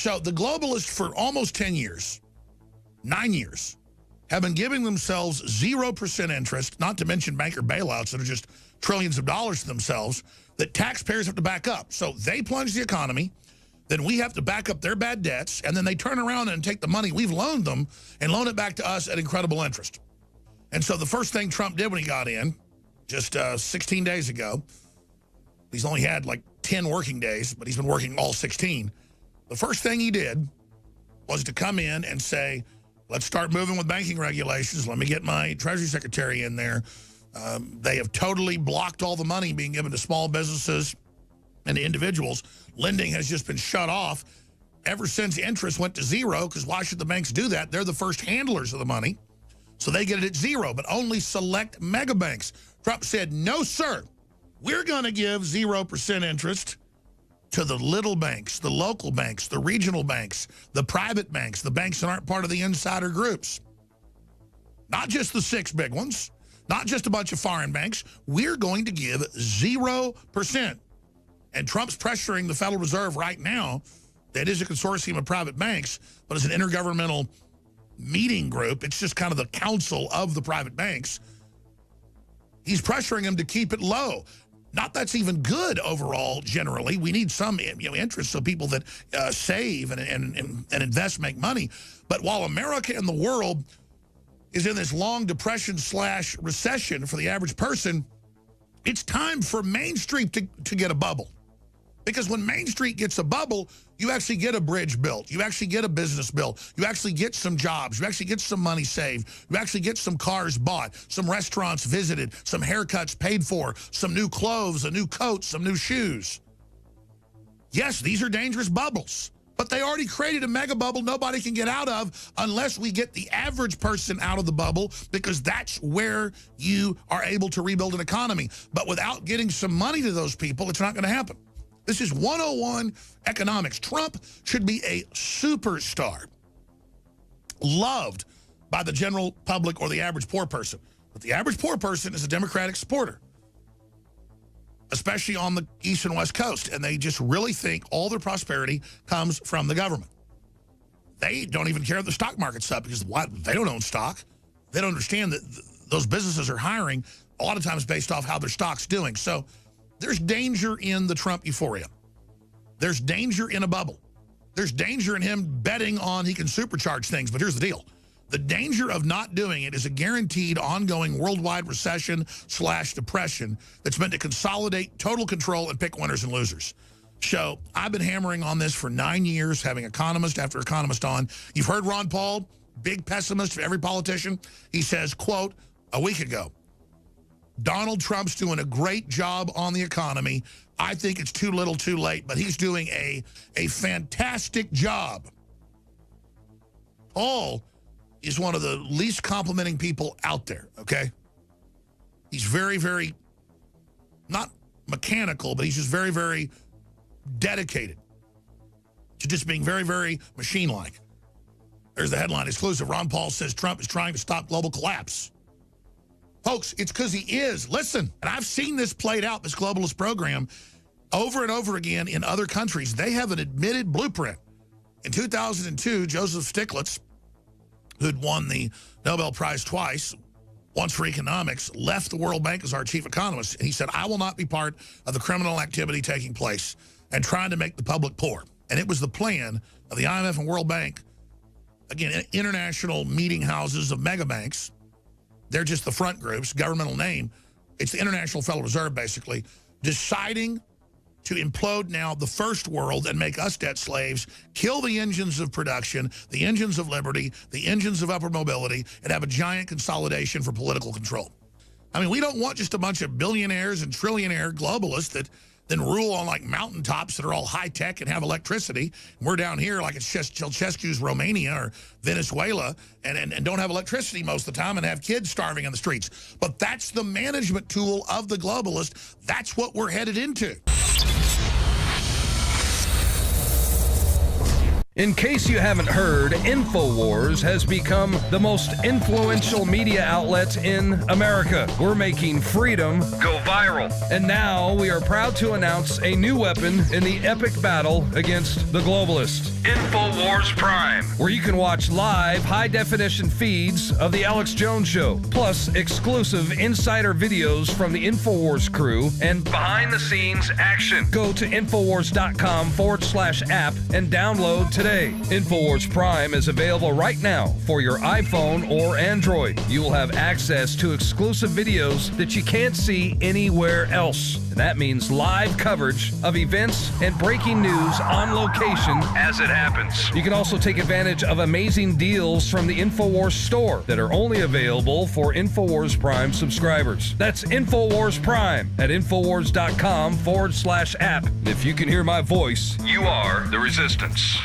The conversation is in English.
So the globalists for almost 10 years, 9 years, have been giving themselves 0% interest, not to mention banker bailouts that are just trillions of dollars to themselves, that taxpayers have to back up. So they plunge the economy, then we have to back up their bad debts, and then they turn around and take the money we've loaned them and loan it back to us at incredible interest. And so the first thing Trump did when he got in, just 16 days ago, he's only had like 10 working days, but he's been working all 16. The first thing he did was to come in and say, let's start moving with banking regulations. Let me get my Treasury Secretary in there. They have totally blocked all the money being given to small businesses and individuals. Lending has just been shut off ever since interest went to zero, because why should the banks do that? They're the first handlers of the money, so they get it at zero, but only select mega banks. Trump said, no, sir, we're going to give 0% interest to the little banks, the local banks, the regional banks, the private banks, the banks that aren't part of the insider groups. Not just the 6 big ones, not just a bunch of foreign banks. We're going to give 0%. And Trump's pressuring the Federal Reserve right now. That is a consortium of private banks, but it's an intergovernmental meeting group. It's just kind of the council of the private banks. He's pressuring them to keep it low. Not that's even good overall, generally. We need some interest so people that save and invest make money. But while America and the world is in this long depression/recession for the average person, it's time for Main Street to get a bubble. Because when Main Street gets a bubble, you actually get a bridge built. You actually get a business built. You actually get some jobs. You actually get some money saved. You actually get some cars bought, some restaurants visited, some haircuts paid for, some new clothes, a new coat, some new shoes. Yes, these are dangerous bubbles, but they already created a mega bubble nobody can get out of unless we get the average person out of the bubble, because that's where you are able to rebuild an economy. But without getting some money to those people, it's not going to happen. This is 101 economics. Trump should be a superstar, loved by the general public or the average poor person. But the average poor person is a Democratic supporter, especially on the East and West Coast. And they just really think all their prosperity comes from the government. They don't even care if the stock market's up, because they don't own stock. They don't understand that those businesses are hiring a lot of times based off how their stock's doing. So there's danger in the Trump euphoria. There's danger in a bubble. There's danger in him betting on he can supercharge things. But here's the deal. The danger of not doing it is a guaranteed ongoing worldwide recession/depression that's meant to consolidate total control and pick winners and losers. So I've been hammering on this for 9 years, having economist after economist on. You've heard Ron Paul, big pessimist of every politician. He says, quote, a week ago, Donald Trump's doing a great job on the economy. I think it's too little too late, but he's doing a fantastic job. Paul is one of the least complimenting people out there, okay? He's very, very, not mechanical, but he's just very, very dedicated to just being very, very machine-like. There's the headline exclusive. Ron Paul says Trump is trying to stop global collapse. Folks, it's because he is. Listen, and I've seen this played out, this globalist program, over and over again in other countries. They have an admitted blueprint. In 2002, Joseph Stiglitz, who'd won the Nobel Prize twice, once for economics, left the World Bank as our chief economist. And he said, I will not be part of the criminal activity taking place and trying to make the public poor. And it was the plan of the IMF and World Bank, again, international meeting houses of mega banks. They're just the front groups, governmental name. It's the International Federal Reserve, basically, deciding to implode now the first world and make us debt slaves, kill the engines of production, the engines of liberty, the engines of upward mobility, and have a giant consolidation for political control. I mean, we don't want just a bunch of billionaires and trillionaire globalists that then rule on like mountaintops that are all high-tech and have electricity. And we're down here like it's just Ceausescu's Romania or Venezuela and don't have electricity most of the time and have kids starving in the streets. But that's the management tool of the globalist. That's what we're headed into. In case you haven't heard, InfoWars has become the most influential media outlet in America. We're making freedom go viral. And now we are proud to announce a new weapon in the epic battle against the globalists. InfoWars Prime, where you can watch live high-definition feeds of The Alex Jones Show, plus exclusive insider videos from the InfoWars crew and behind-the-scenes action. Go to Infowars.com/app and download today. InfoWars Prime is available right now for your iPhone or Android. You will have access to exclusive videos that you can't see anywhere else. And that means live coverage of events and breaking news on location as it happens. You can also take advantage of amazing deals from the InfoWars store that are only available for InfoWars Prime subscribers. That's InfoWars Prime at Infowars.com/app. If you can hear my voice, you are the resistance.